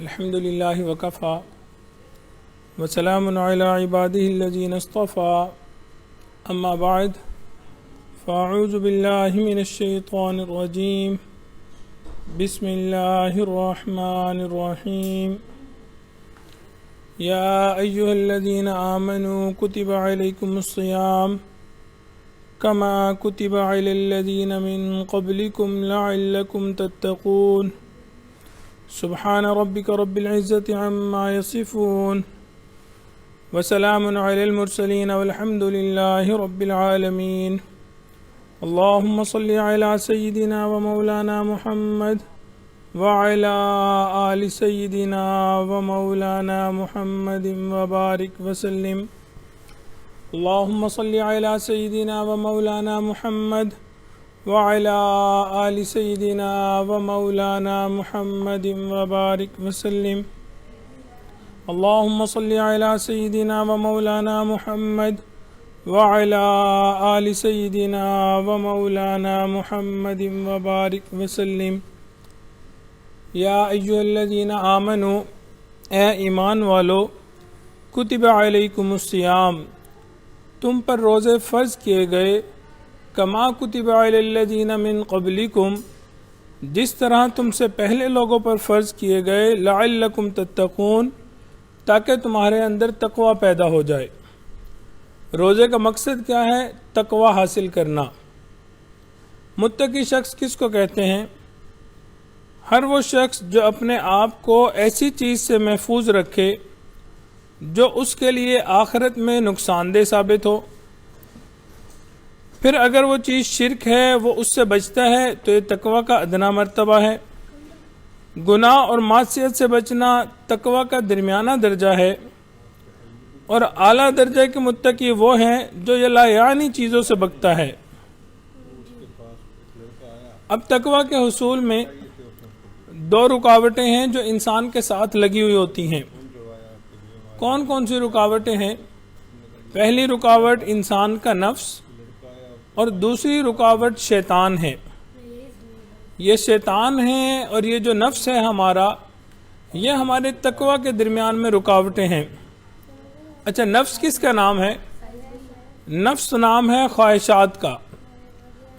الحمد للہ وکفا وسلام علی عبادہ الذین اصطفى اما بعد فاعوذ باللہ من الشیطان الرجیم بسم اللہ الرحمن الرحیم یا ایہا الذین آمنوا کتب علیکم الصیام کما کتب علی الذین من قبلکم لعلکم تتقون سبحان ربک رب العزة عما یصفون وسلام علی المرسلین والحمد للہ رب العالمین اللہم صلی علی سیدنا و مولانا محمد وعلی آل سیدنا و مولانا محمد وبارک وسلم اللہم صلی علی سیدنا و مولانا محمد وعلی آل سیدنا و مولانا محمد وبارک وسلم اللہم صلی علی سیدنا و مولانا محمد وعلی آل سیدنا و مولانا محمد وبارک وسلم یا ایھا الذین آمنوا اے ایمان والو کتب علیکم الصیام تم پر روزے فرض کیے گئے کما کتب علی الذین من قبلکم جس طرح تم سے پہلے لوگوں پر فرض کیے گئے لعلکم تتقون تاکہ تمہارے اندر تقوی پیدا ہو جائے۔ روزے کا مقصد کیا ہے؟ تقوی حاصل کرنا۔ متقی شخص کس کو کہتے ہیں؟ ہر وہ شخص جو اپنے آپ کو ایسی چیز سے محفوظ رکھے جو اس کے لیے آخرت میں نقصان دہ ثابت ہو، پھر اگر وہ چیز شرک ہے وہ اس سے بچتا ہے تو یہ تقوی کا ادنا مرتبہ ہے۔ گناہ اور معصیت سے بچنا تقوی کا درمیانہ درجہ ہے، اور اعلیٰ درجے کے متقی وہ ہیں جو یہ لا یعنی چیزوں سے بچتا ہے۔ اب تقوی کے حصول میں دو رکاوٹیں ہیں جو انسان کے ساتھ لگی ہوئی ہوتی ہیں۔ کون کون سی رکاوٹیں ہیں؟ پہلی رکاوٹ انسان کا نفس اور دوسری رکاوٹ شیطان ہے۔ یہ شیطان ہے اور یہ جو نفس ہے ہمارا، یہ ہمارے تقوی کے درمیان میں رکاوٹیں ہیں۔ اچھا، نفس کس کا نام ہے؟ نفس نام ہے خواہشات کا۔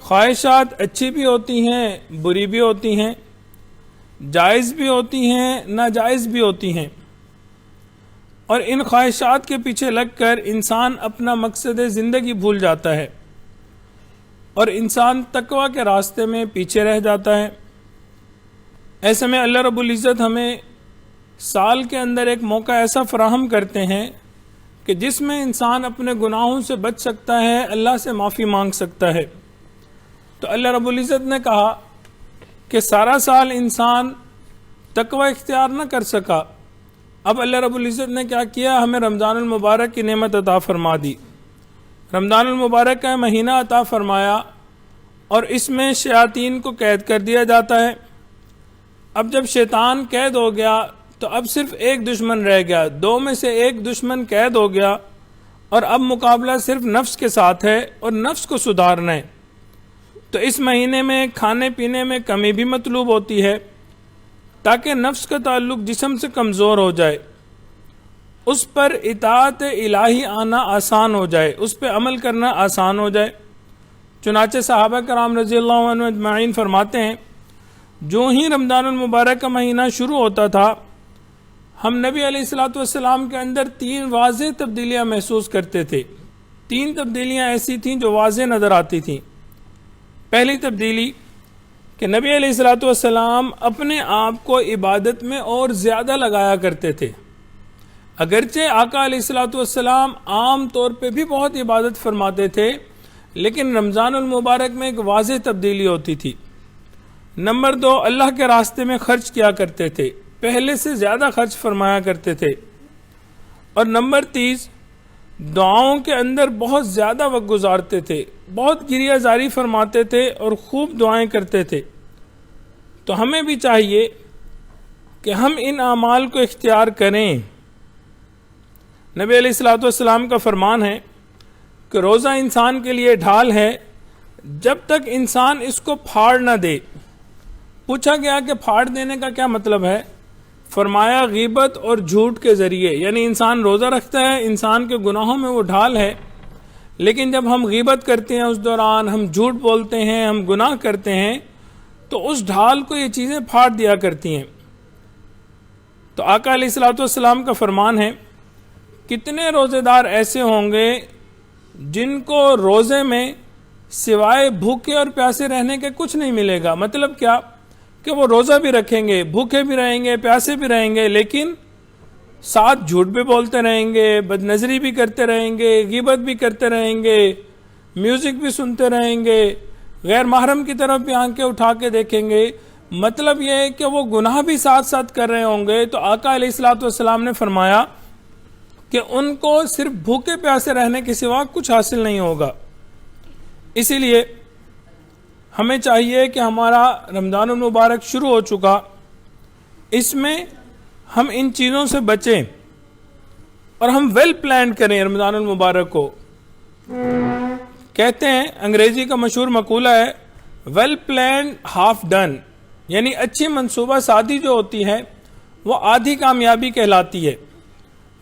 خواہشات اچھی بھی ہوتی ہیں، بری بھی ہوتی ہیں، جائز بھی ہوتی ہیں، ناجائز بھی ہوتی ہیں، اور ان خواہشات کے پیچھے لگ کر انسان اپنا مقصد زندگی بھول جاتا ہے اور انسان تقوی کے راستے میں پیچھے رہ جاتا ہے۔ ایسے میں اللہ رب العزت ہمیں سال کے اندر ایک موقع ایسا فراہم کرتے ہیں کہ جس میں انسان اپنے گناہوں سے بچ سکتا ہے، اللہ سے معافی مانگ سکتا ہے۔ تو اللہ رب العزت نے کہا کہ سارا سال انسان تقوی اختیار نہ کر سکا، اب اللہ رب العزت نے کیا کیا؟ ہمیں رمضان المبارک کی نعمت عطا فرما دی۔ رمضان المبارک کا مہینہ عطا فرمایا اور اس میں شیاطین کو قید کر دیا جاتا ہے۔ اب جب شیطان قید ہو گیا تو اب صرف ایک دشمن رہ گیا، دو میں سے ایک دشمن قید ہو گیا، اور اب مقابلہ صرف نفس کے ساتھ ہے اور نفس کو سدھارنا ہے۔ تو اس مہینے میں کھانے پینے میں کمی بھی مطلوب ہوتی ہے تاکہ نفس کا تعلق جسم سے کمزور ہو جائے، اس پر اطاعت الہی آنا آسان ہو جائے، اس پہ عمل کرنا آسان ہو جائے۔ چنانچہ صحابہ کرام رضی اللہ عنہ اجمعین فرماتے ہیں، جو ہی رمضان المبارک کا مہینہ شروع ہوتا تھا ہم نبی علیہ الصلوۃ والسلام کے اندر 3 واضح تبدیلیاں محسوس کرتے تھے۔ 3 تبدیلیاں ایسی تھیں جو واضح نظر آتی تھیں۔ پہلی تبدیلی کہ نبی علیہ الصلوۃ والسلام اپنے آپ کو عبادت میں اور زیادہ لگایا کرتے تھے۔ اگرچہ آقا علیہ الصلوۃ والسلام عام طور پہ بھی بہت عبادت فرماتے تھے، لیکن رمضان المبارک میں ایک واضح تبدیلی ہوتی تھی۔ نمبر 2، اللہ کے راستے میں خرچ کیا کرتے تھے، پہلے سے زیادہ خرچ فرمایا کرتے تھے۔ اور نمبر 3، دعاؤں کے اندر بہت زیادہ وقت گزارتے تھے، بہت گریہ زاری فرماتے تھے اور خوب دعائیں کرتے تھے۔ تو ہمیں بھی چاہیے کہ ہم ان اعمال کو اختیار کریں۔ نبی علیہ الصلوۃ والسلام کا فرمان ہے کہ روزہ انسان کے لیے ڈھال ہے، جب تک انسان اس کو پھاڑ نہ دے۔ پوچھا گیا کہ پھاڑ دینے کا کیا مطلب ہے؟ فرمایا غیبت اور جھوٹ کے ذریعے، یعنی انسان روزہ رکھتا ہے، انسان کے گناہوں میں وہ ڈھال ہے، لیکن جب ہم غیبت کرتے ہیں اس دوران، ہم جھوٹ بولتے ہیں، ہم گناہ کرتے ہیں، تو اس ڈھال کو یہ چیزیں پھاڑ دیا کرتی ہیں۔ تو آقا علیہ الصلوۃ والسلام کا فرمان ہے، کتنے روزے دار ایسے ہوں گے جن کو روزے میں سوائے بھوکے اور پیاسے رہنے کے کچھ نہیں ملے گا۔ مطلب کیا کہ وہ روزہ بھی رکھیں گے، بھوکے بھی رہیں گے، پیاسے بھی رہیں گے، لیکن ساتھ جھوٹ بھی بولتے رہیں گے، بد نظری بھی کرتے رہیں گے، غیبت بھی کرتے رہیں گے، میوزک بھی سنتے رہیں گے، غیر محرم کی طرف بھی آنکھیں اٹھا کے دیکھیں گے۔ مطلب یہ ہے کہ وہ گناہ بھی ساتھ ساتھ کر رہے ہوں گے۔ تو آقا علیہ الصلوۃ والسلام نے فرمایا کہ ان کو صرف بھوکے پیاسے رہنے کے سوا کچھ حاصل نہیں ہوگا۔ اسی لیے ہمیں چاہیے کہ ہمارا رمضان المبارک شروع ہو چکا، اس میں ہم ان چیزوں سے بچیں اور ہم ویل پلان کریں رمضان المبارک کو۔ کہتے ہیں، انگریزی کا مشہور مقولہ ہے، ویل پلان ہاف ڈن، یعنی اچھی منصوبہ سازی جو ہوتی ہے وہ آدھی کامیابی کہلاتی ہے۔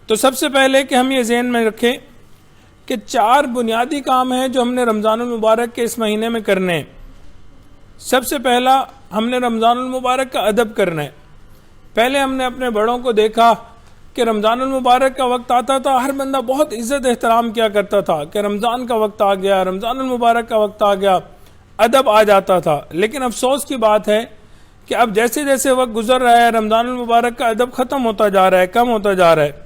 تو سب سے پہلے کہ ہم یہ ذہن میں رکھیں کہ 4 بنیادی کام ہیں جو ہم نے رمضان المبارک کے اس مہینے میں کرنے ہیں۔ سب سے پہلا، ہم نے رمضان المبارک کا ادب کرنا ہے۔ پہلے ہم نے اپنے بڑوں کو دیکھا کہ رمضان المبارک کا وقت آتا تھا، ہر بندہ بہت عزت احترام کیا کرتا تھا کہ رمضان کا وقت آ گیا، رمضان المبارک کا وقت آ گیا، ادب آ جاتا تھا۔ لیکن افسوس کی بات ہے کہ اب جیسے جیسے وقت گزر رہا ہے، رمضان المبارک کا ادب ختم ہوتا جا رہا ہے، کم ہوتا جا رہا ہے۔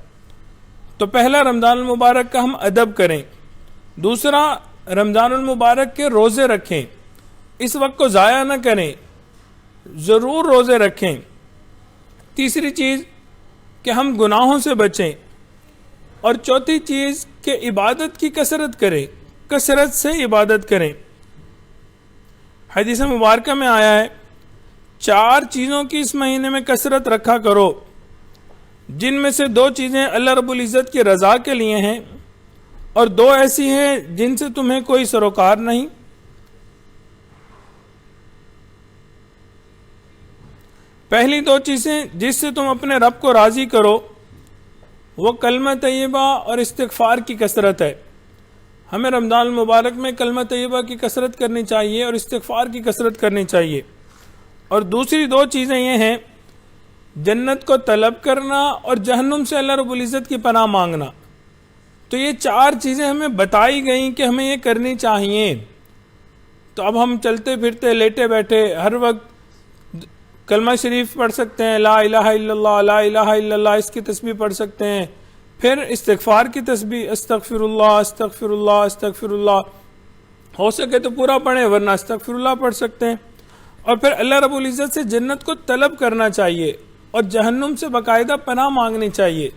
تو پہلا، رمضان المبارک کا ہم ادب کریں۔ دوسرا، رمضان المبارک کے روزے رکھیں، اس وقت کو ضائع نہ کریں، ضرور روزے رکھیں۔ تیسری چیز کہ ہم گناہوں سے بچیں، اور چوتھی چیز کہ عبادت کی کثرت کریں، کثرت سے عبادت کریں۔ حدیث مبارکہ میں آیا ہے، 4 چیزوں کی اس مہینے میں کثرت رکھا کرو، جن میں سے 2 چیزیں اللہ رب العزت کی رضا کے لیے ہیں، اور 2 ایسی ہیں جن سے تمہیں کوئی سروکار نہیں۔ پہلی 2 چیزیں جس سے تم اپنے رب کو راضی کرو وہ کلمہ طیبہ اور استغفار کی کثرت ہے۔ ہمیں رمضان المبارک میں کلمہ طیبہ کی کثرت کرنی چاہیے اور استغفار کی کثرت کرنی چاہیے۔ اور دوسری 2 چیزیں یہ ہیں، جنت کو طلب کرنا اور جہنم سے اللہ رب العزت کی پناہ مانگنا۔ تو یہ 4 چیزیں ہمیں بتائی گئیں کہ ہمیں یہ کرنی چاہیے۔ تو اب ہم چلتے پھرتے، لیٹے بیٹھے ہر وقت کلمہ شریف پڑھ سکتے ہیں، لا الہ الا اللہ، لا الہ الا اللہ، اس کی تسبیح پڑھ سکتے ہیں، پھر استغفار کی تسبیح، استغفر اللہ استغفر اللہ استغفر اللہ، ہو سکے تو پورا پڑھیں، ورنہ استغفر اللہ پڑھ سکتے ہیں۔ اور پھر اللہ رب العزت سے جنت کو طلب کرنا چاہیے اور جہنم سے باقاعدہ پناہ مانگنی چاہیے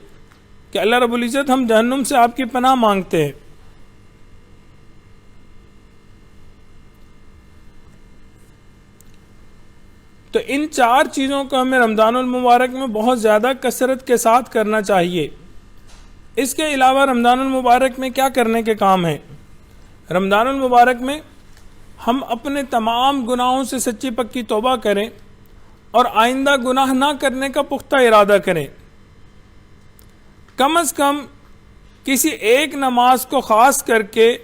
کہ اللہ رب العزت ہم جہنم سے آپ کی پناہ مانگتے ہیں۔ تو ان 4 چیزوں کو ہمیں رمضان المبارک میں بہت زیادہ کثرت کے ساتھ کرنا چاہیے۔ اس کے علاوہ رمضان المبارک میں کیا کرنے کے کام ہیں؟ رمضان المبارک میں ہم اپنے تمام گناہوں سے سچی پکی توبہ کریں اور آئندہ گناہ نہ کرنے کا پختہ ارادہ کریں۔ کم از کم کسی ایک نماز کو خاص کر کے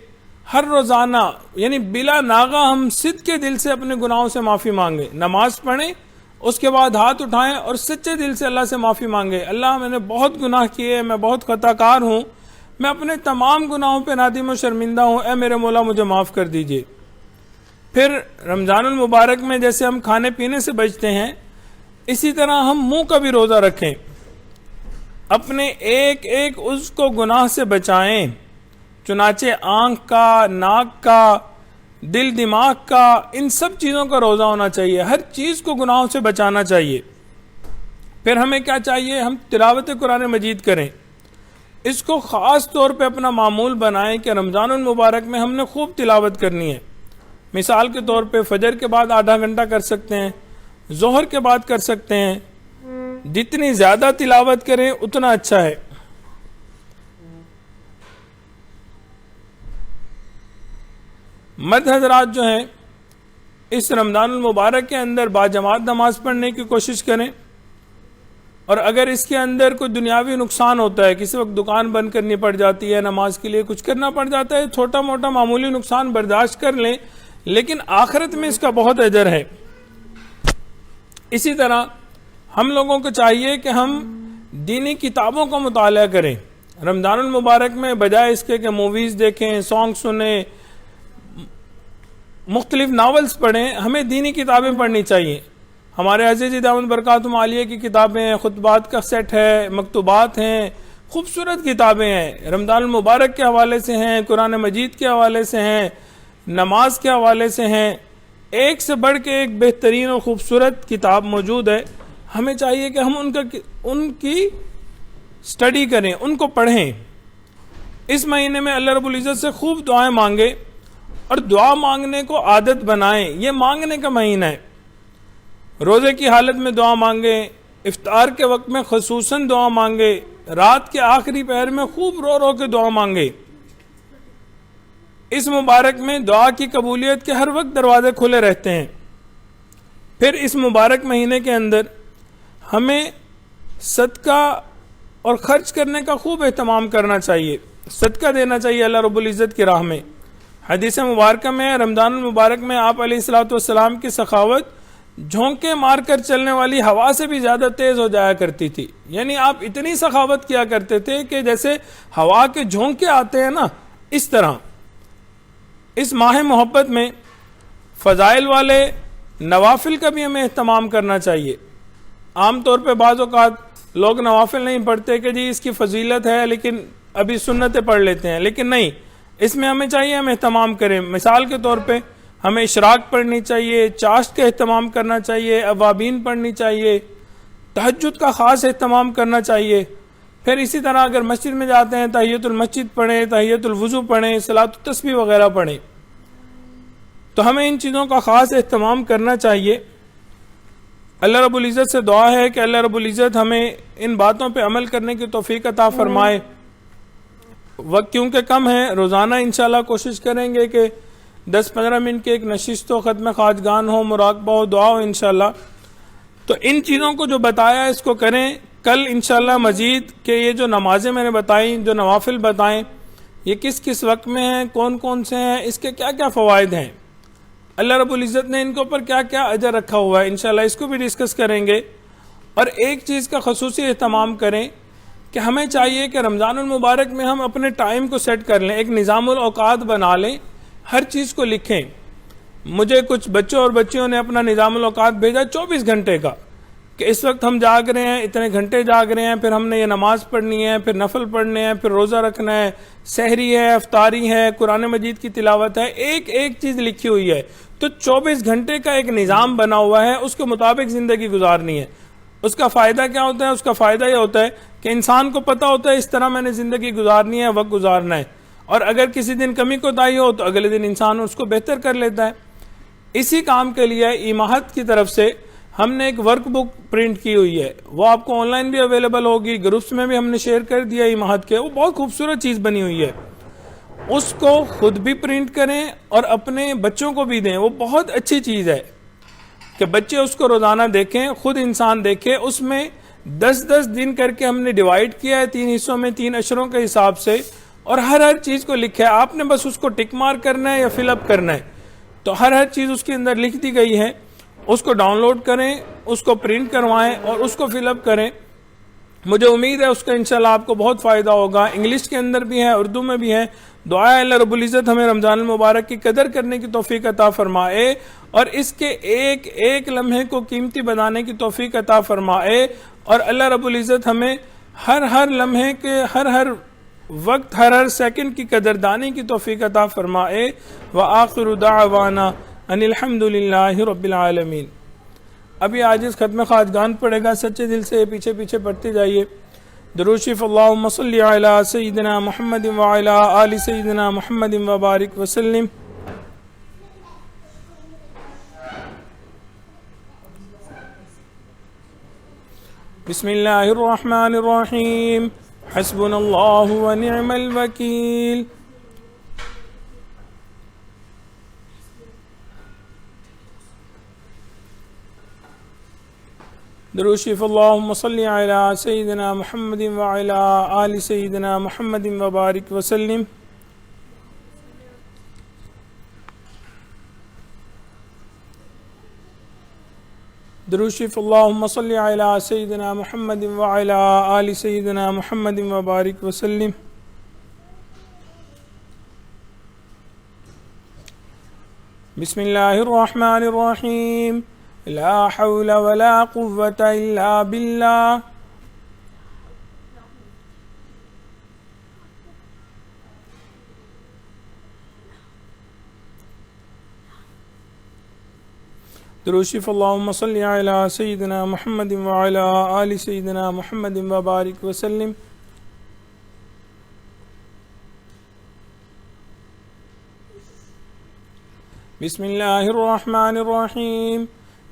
ہر روزانہ، یعنی بلا ناغہ، ہم صدق کے دل سے اپنے گناہوں سے معافی مانگیں۔ نماز پڑھیں، اس کے بعد ہاتھ اٹھائیں اور سچے دل سے اللہ سے معافی مانگیں، اللہ میں نے بہت گناہ کیے، میں بہت خطا کار ہوں، میں اپنے تمام گناہوں پہ نادم و شرمندہ ہوں، اے میرے مولا مجھے معاف کر دیجئے۔ پھر رمضان المبارک میں جیسے ہم کھانے پینے سے بچتے ہیں، اسی طرح ہم منہ کا بھی روزہ رکھیں، اپنے ایک ایک عضو کو گناہ سے بچائیں، چنانچہ آنکھ کا، ناک کا، دل دماغ کا، ان سب چیزوں کا روزہ ہونا چاہیے، ہر چیز کو گناہوں سے بچانا چاہیے۔ پھر ہمیں کیا چاہیے؟ ہم تلاوت قرآن مجید کریں، اس کو خاص طور پہ اپنا معمول بنائیں کہ رمضان المبارک میں ہم نے خوب تلاوت کرنی ہے۔ مثال کے طور پہ فجر کے بعد آدھا گھنٹہ کر سکتے ہیں، ظہر کے بعد کر سکتے ہیں، جتنی زیادہ تلاوت کریں اتنا اچھا ہے۔ مرد حضرات جو ہیں اس رمضان المبارک کے اندر باجماعت نماز پڑھنے کی کوشش کریں، اور اگر اس کے اندر کوئی دنیاوی نقصان ہوتا ہے، کسی وقت دکان بند کرنی پڑ جاتی ہے، نماز کے لیے کچھ کرنا پڑ جاتا ہے، چھوٹا موٹا معمولی نقصان برداشت کر لیں، لیکن آخرت میں اس کا بہت اجر ہے۔ اسی طرح ہم لوگوں کو چاہیے کہ ہم دینی کتابوں کا مطالعہ کریں۔ رمضان المبارک میں بجائے اس کے کہ موویز دیکھیں، سانگ سنیں، مختلف ناولز پڑھیں، ہمیں دینی کتابیں پڑھنی چاہیے۔ ہمارے عزیز دامت برکاتہم عالیہ کی کتابیں، خطبات کا سیٹ ہے، مکتوبات ہیں، خوبصورت کتابیں ہیں، رمضان المبارک کے حوالے سے ہیں، قرآن مجید کے حوالے سے ہیں، نماز کے حوالے سے ہیں، ایک سے بڑھ کے ایک بہترین اور خوبصورت کتاب موجود ہے۔ ہمیں چاہیے کہ ہم ان کی سٹڈی کریں، ان کو پڑھیں۔ اس مہینے میں اللہ رب العزت سے خوب دعائیں مانگیں اور دعا مانگنے کو عادت بنائیں۔ یہ مانگنے کا مہینہ ہے۔ روزے کی حالت میں دعا مانگیں، افطار کے وقت میں خصوصاً دعا مانگیں، رات کے آخری پہر میں خوب رو رو کے دعا مانگیں۔ اس مبارک میں دعا کی قبولیت کے ہر وقت دروازے کھلے رہتے ہیں۔ پھر اس مبارک مہینے کے اندر ہمیں صدقہ اور خرچ کرنے کا خوب اہتمام کرنا چاہیے، صدقہ دینا چاہیے اللہ رب العزت کی راہ میں۔ حدیث مبارکہ میں رمضان المبارک میں آپ علیہ الصلوۃ والسلام کی سخاوت جھونکے مار کر چلنے والی ہوا سے بھی زیادہ تیز ہو جایا کرتی تھی، یعنی آپ اتنی سخاوت کیا کرتے تھے کہ جیسے ہوا کے جھونکے آتے ہیں نا، اس طرح۔ اس ماہ محبت میں فضائل والے نوافل کا بھی ہمیں اہتمام کرنا چاہیے۔ عام طور پہ بعض اوقات لوگ نوافل نہیں پڑھتے کہ جی اس کی فضیلت ہے لیکن ابھی سنتیں پڑھ لیتے ہیں، لیکن نہیں، اس میں ہمیں چاہیے ہم اہتمام کریں۔ مثال کے طور پہ ہمیں اشراق پڑھنی چاہیے، چاشت کا اہتمام کرنا چاہیے، اوابین پڑھنی چاہیے، تہجد کا خاص اہتمام کرنا چاہیے۔ پھر اسی طرح اگر مسجد میں جاتے ہیں تحیۃ المسجد پڑھیں، تحیۃ الوضو پڑھیں، صلاۃ التسبیح وغیرہ پڑھیں۔ تو ہمیں ان چیزوں کا خاص اہتمام کرنا چاہیے۔ اللہ رب العزت سے دعا ہے کہ اللہ رب العزت ہمیں ان باتوں پہ عمل کرنے کی توفیق عطا فرمائے۔ وقت کیونکہ کم ہے، روزانہ انشاءاللہ کوشش کریں گے کہ 10-15 منٹ کے ایک نشست ہو، ختم خواجگان ہو، مراقبہ ہو، دعا ہو انشاءاللہ۔ تو ان چیزوں کو جو بتایا اس کو کریں۔ کل انشاءاللہ مزید کہ یہ جو نمازیں میں نے بتائیں، جو نوافل بتائیں، یہ کس کس وقت میں ہیں، کون کون سے ہیں، اس کے کیا کیا فوائد ہیں، اللہ رب العزت نے ان کے اوپر کیا کیا اجر رکھا ہوا ہے، انشاءاللہ اس کو بھی ڈسکس کریں گے۔ اور ایک چیز کا خصوصی اہتمام کریں کہ ہمیں چاہیے کہ رمضان المبارک میں ہم اپنے ٹائم کو سیٹ کر لیں، ایک نظام الاوقات بنا لیں، ہر چیز کو لکھیں۔ مجھے کچھ بچوں اور بچیوں نے اپنا نظام الاوقات بھیجا 24 گھنٹے کا، کہ اس وقت ہم جاگ رہے ہیں، اتنے گھنٹے جاگ رہے ہیں، پھر ہم نے یہ نماز پڑھنی ہے، پھر نفل پڑھنے ہیں، پھر روزہ رکھنا ہے، سحری ہے، افطاری ہے، قرآن مجید کی تلاوت ہے، ایک ایک چیز لکھی ہوئی ہے۔ تو 24 گھنٹے کا ایک نظام بنا ہوا ہے، اس کے مطابق زندگی گزارنی ہے۔ اس کا فائدہ کیا ہوتا ہے؟ اس کا فائدہ یہ ہوتا ہے کہ انسان کو پتہ ہوتا ہے اس طرح میں نے زندگی گزارنی ہے، وقت گزارنا ہے، اور اگر کسی دن کمی کوتاہی ہو تو اگلے دن انسان اس کو بہتر کر لیتا ہے۔ اسی کام کے لیے ایماہت کی طرف سے ہم نے ایک ورک بک پرنٹ کی ہوئی ہے، وہ آپ کو آن لائن بھی اویلیبل ہوگی، گروپس میں بھی ہم نے شیئر کر دیا ایماہت کے۔ وہ بہت خوبصورت چیز بنی ہوئی ہے، اس کو خود بھی پرنٹ کریں اور اپنے بچوں کو بھی دیں۔ وہ بہت اچھی چیز ہے کہ بچے اس کو روزانہ دیکھیں، خود انسان دیکھے۔ اس میں 10-10 دن کر کے ہم نے ڈیوائیڈ کیا ہے 3 حصوں میں، 3 اشروں کے حساب سے، اور ہر چیز کو لکھا ہے۔ آپ نے بس اس کو ٹک مار کرنا ہے یا فل اپ کرنا ہے، تو ہر چیز اس کے اندر لکھ دی گئی ہے۔ اس کو ڈاؤن لوڈ کریں، اس کو پرنٹ کروائیں اور اس کو فل اپ کریں۔ مجھے امید ہے اس کا انشاءاللہ آپ کو بہت فائدہ ہوگا۔ انگلش کے اندر بھی ہے، اردو میں بھی ہے۔ دعا ہے اللہ رب العزت ہمیں رمضان المبارک کی قدر کرنے کی توفیق عطا فرمائے اور اس کے ایک ایک لمحے کو قیمتی بنانے کی توفیق عطا فرمائے، اور اللہ رب العزت ہمیں ہر لمحے کے ہر وقت ہر سیکنڈ کی قدردانی کی توفیق عطا فرمائے۔ وآخر دعوانا ان الحمد للہ رب العالمین۔ ابھی عاجز ختم خواجگان پڑھے گا، سچے دل سے پیچھے پیچھے پڑھتے جائیے۔ درود شریف اللہم صلی علی سیدنا محمد وعلی آل سیدنا محمد وبارک وسلم۔ بسم اللہ الرحمن الرحیم، حسبنا اللہ ونعم الوکیل۔ درود شریف اللہم صلی علی سیدنا محمد وعلی آل سیدنا محمد وبارک وسلم. درود شریف اللہم صلی علی سیدنا محمد وعلی آل سیدنا محمد وبارک وسلم. بسم اللہ الرحمن الرحیم. لا حول ولا قوة الا باللہ. درود شریف اللہم صلی علی سیدنا محمد وعلی آل سیدنا محمد وبارک وسلم. بسم اللہ الرحمن الرحیم.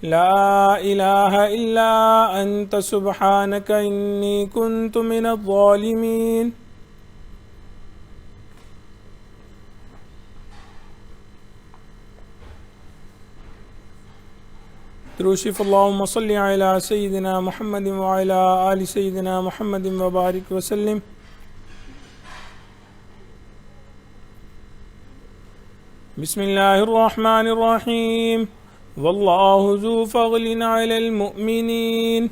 لا الہ الا انت سبحانک انی کنت من الظالمین. درود شریف اللہم صلی علی سیدنا محمد وعلی آل سیدنا محمد وبارک وسلم. بسم اللہ الرحمن الرحیم. واللہ ذو فضل علی المؤمنین.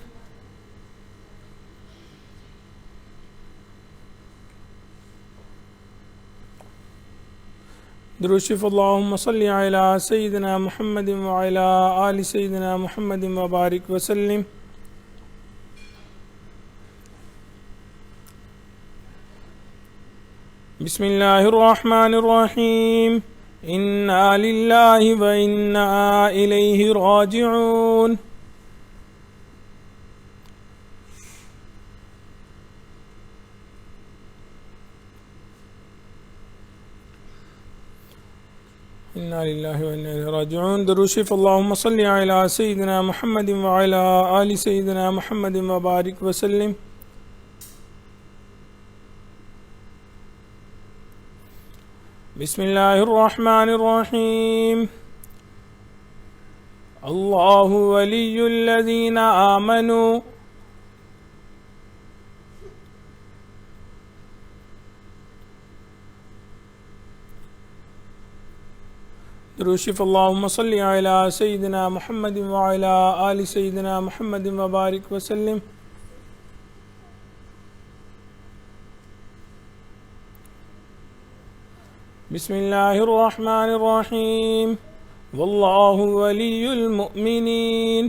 درود شریف اللہم صلی علی سیدنا محمد وعلی آل سیدنا محمد وبارک وسلم. بسم اللہ الرحمن الرحیم. انا للہ و انا الیہ راجعون. انا للہ و انا الیہ راجعون. درود شریف اللہم صلی علی سیدنا محمد وعلی آل سیدنا محمد وبارک وسلم. بسم اللہ الرحمن الرحیم. اللہ ولی الذین آمنوا درود شریف اللہم صلی علی سیدنا محمد وعلی آل سیدنا محمد وبارک وسلم. بسم اللہ الرحمن الرحیم. واللہ ولی المؤمنین.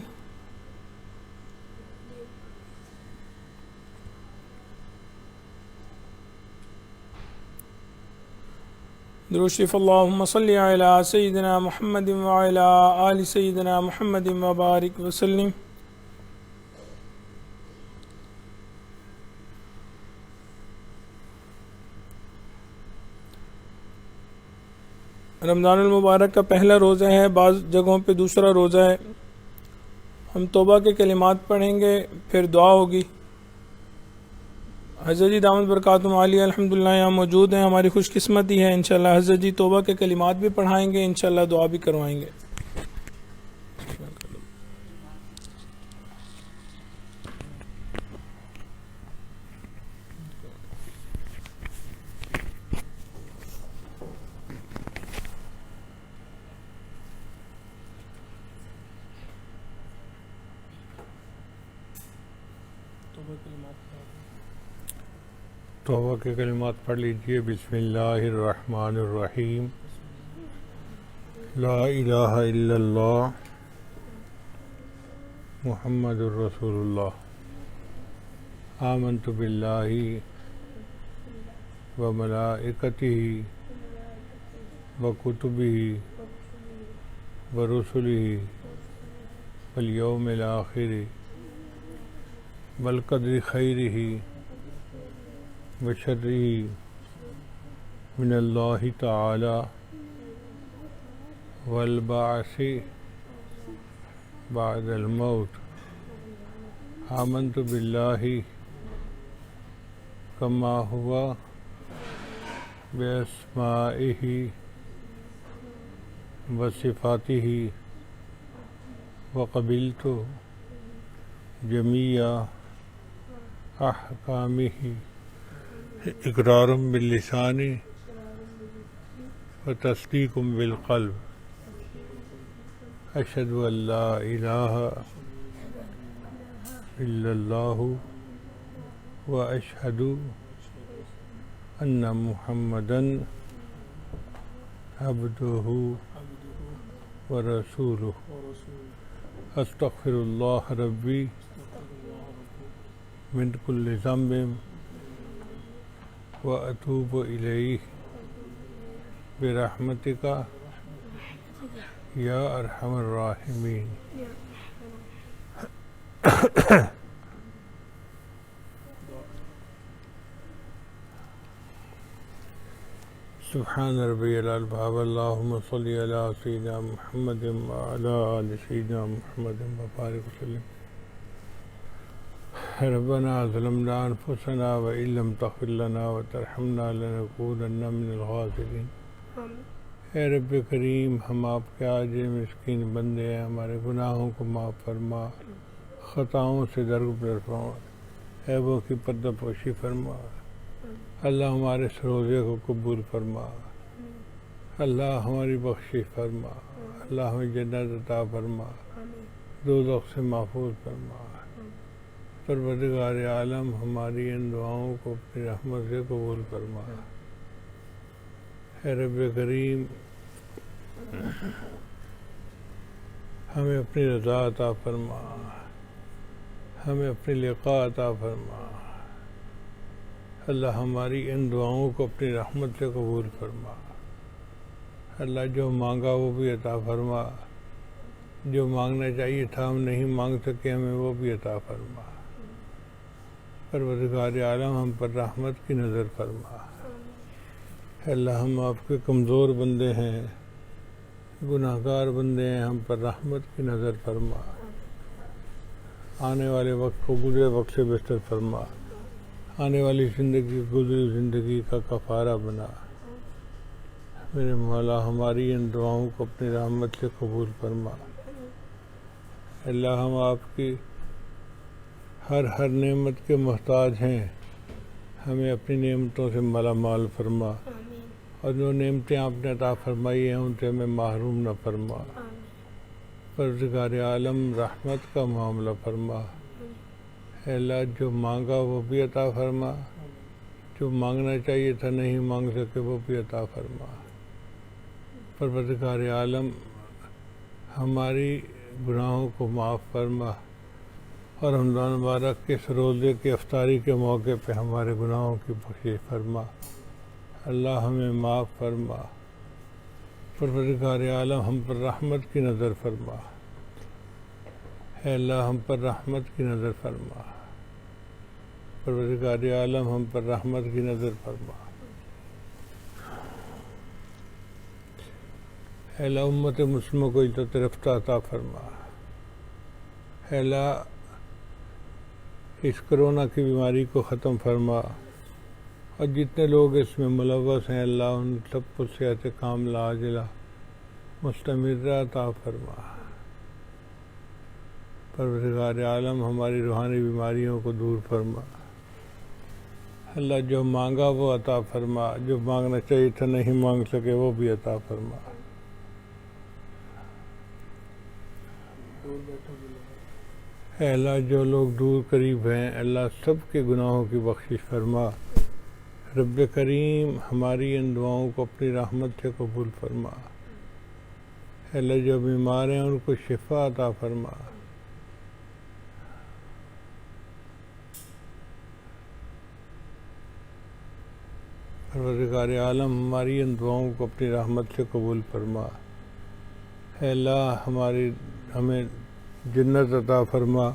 درود شریف اللہم صلی علی سیدنا محمد وعلی آل سیدنا محمد وبارک وسلم. رمضان المبارک کا پہلا روزہ ہے، بعض جگہوں پہ دوسرا روزہ ہے. ہم توبہ کے کلمات پڑھیں گے، پھر دعا ہوگی. حضرت جی دامت برکاتہم عالیہ الحمدللہ یہاں موجود ہیں. ہماری خوش قسمتی ہے. انشاءاللہ حضرت جی توبہ کے کلمات بھی پڑھائیں گے، انشاءاللہ دعا بھی کروائیں گے. توبہ کے کلمات پڑھ لیجئے. بسم اللہ الرحمن الرحیم. لا الہ الا اللہ محمد الرسول اللہ. آمنت باللہ و ملائکتہ و کتبہ و رسلہ والیوم الآخر والقدر خیرہ وشرہ من اللہ تعالی والبعث بعد الموت. آمنت باللہ کما ہوا باسمائہ وصفاتہ وقبلت جميع أحكامه إقرار باللسان وتصديق بالقلب أشهد أن لا إله إلا الله وأشهد أن محمدًا عبده ورسوله أستغفر الله ربي من كل ذنب وأتوب إليه برحمتك يا أرحم الراحمين سبحان ربي الأعلى اللهم صل على سيدنا محمد وعلى آل سيدنا محمد وبارك وسلم ربنا ظلمنا أنفسنا وإن لم تغفر لنا وترحمنا لنكونن من الخاسرين اے رب کریم ہم آپ کے عاجز مسکین بندے ہیں، ہمارے گناہوں کو معاف فرما، خطاؤں سے درگزر فرما، عیبوں کی پردہ پوشی فرما، اللہ ہمارے اس روزے کو قبول فرما، اللہ ہماری بخشش فرما، اللہ ہمیں جنت عطا فرما، دوزخ سے محفوظ فرما۔ پروردگار عالم ہماری ان دعاؤں کو اپنی رحمت سے قبول فرما۔ اے رب کریم ہمیں اپنی رضا عطا فرما، ہمیں اپنی لقاء عطا فرما، اللہ ہماری ان دعاؤں کو اپنی رحمت سے قبول فرما، اللہ جو مانگا وہ بھی عطا فرما، جو مانگنا چاہیے تھا ہم نہیں مانگ سکے ہمیں وہ بھی عطا فرما۔ پروردگار عالم ہم پر رحمت کی نظر فرما۔ اللہ ہم آپ کے کمزور بندے ہیں، گناہ گار بندے ہیں، ہم پر رحمت کی نظر فرما، آنے والے وقت کو گزرے وقت سے بہتر فرما، آنے والی زندگی گزری زندگی کا کفارہ بنا۔ میرے مولا ہماری ان دعاؤں کو اپنی رحمت سے قبول فرما۔ اللہ ہم آپ کی ہر نعمت کے محتاج ہیں، ہمیں اپنی نعمتوں سے مالا مال فرما، اور جو نعمتیں آپ نے عطا فرمائی ہیں ان سے ہمیں محروم نہ فرما۔ پروردگار عالم رحمت کا معاملہ فرما۔ اے اللہ جو مانگا وہ بھی عطا فرما، جو مانگنا چاہیے تھا نہیں مانگ سکے وہ بھی عطا فرما۔ پروردگار عالم ہماری گناہوں کو معاف فرما، اور رمضان مبارک کے اس روزے کی افطاری کے موقع پہ ہمارے گناہوں کی بخشش فرما، اللہ ہمیں معاف فرما۔ پروردگار عالم ہم پر رحمت کی نظر فرما، اے اللہ ہم پر رحمت کی نظر فرما، پروردگار عالم ہم پر رحمت کی نظر فرما۔ اے اللہ امت مسلموں کو عزت رفتہ عطا فرما۔ اے اللہ اس کرونا کی بیماری کو ختم فرما، اور جتنے لوگ اس میں ملوث ہیں اللہ ان سب کو صحت کاملہ عاجلہ مستمرہ عطا فرما۔ پروردگار عالم ہماری روحانی بیماریوں کو دور فرما، اللہ جو مانگا وہ عطا فرما، جو مانگنا چاہیے تھا نہیں مانگ سکے وہ بھی عطا فرما۔ اے اللہ جو لوگ دور قریب ہیں اللہ سب کے گناہوں کی بخشش فرما۔ رب کریم ہماری ان دعاؤں کو اپنی رحمت سے قبول فرما۔ اے اللہ جو بیمار ہیں ان کو شفا عطا فرما۔ پروردگار عالم ہماری ان دعاؤں کو اپنی رحمت سے قبول فرما۔ اے اللہ ہمیں جنت عطا فرما،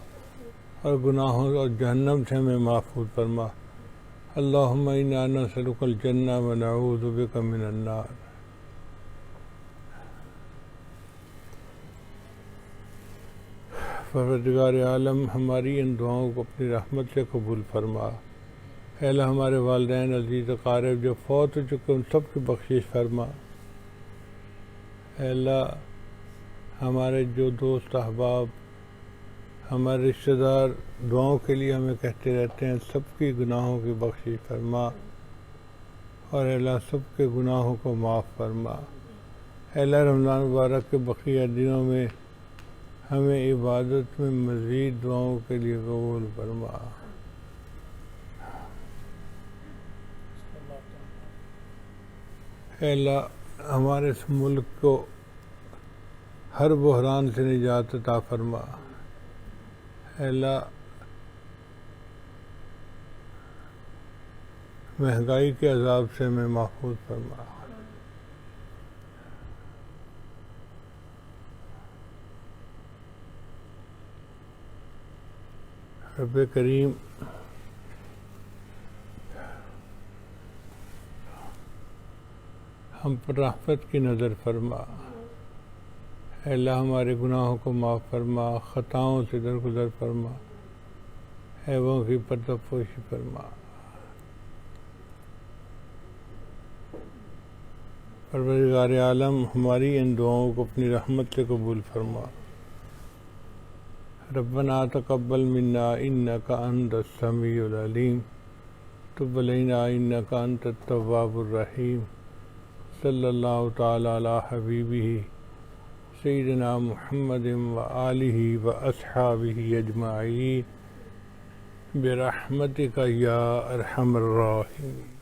اور گناہوں اور جہنم سے ہمیں محفوظ فرما۔ اللہم انا نسألک الجنہ و نعوذ بک من النار۔ پروردگار عالم ہماری ان دعاؤں کو اپنی رحمت سے قبول فرما۔ اے اللہ ہمارے والدین عزیز اقارب جو فوت ہو چکے ان سب کی بخشش فرما۔ اے اللہ ہمارے جو دوست احباب ہمارے رشتہ دار دعاؤں کے لیے ہمیں کہتے رہتے ہیں سب کی گناہوں کی بخشش فرما، اور اے اللہ سب کے گناہوں کو معاف فرما۔ اے اللہ رمضان مبارک کے بقیہ دنوں میں ہمیں عبادت میں مزید دعاؤں کے لیے قبول فرما۔ اے اللہ ہمارے اس ملک کو ہر بحران سے نجات عطا فرما۔ اے اللہ مہنگائی کے عذاب سے ہمیں محفوظ فرما۔ رب کریم ہم پر رحمت کی نظر فرما۔ اے اللہ ہمارے گناہوں کو معاف فرما، خطاؤں سے درگزر فرما، عیبوں کی پردہ پوشی فرما۔ پروردگار عالم ہماری ان دعاؤں کو اپنی رحمت سے قبول فرما۔ ربنا تقبل منا انک انت السمیع العلیم تب علینا انک انت التواب الرحیم۔ صلی اللہ تعالی علی حبیبہ سیدنا محمد وآلہ واصحابہ اجمعین برحمتک یا ارحم الراحمین۔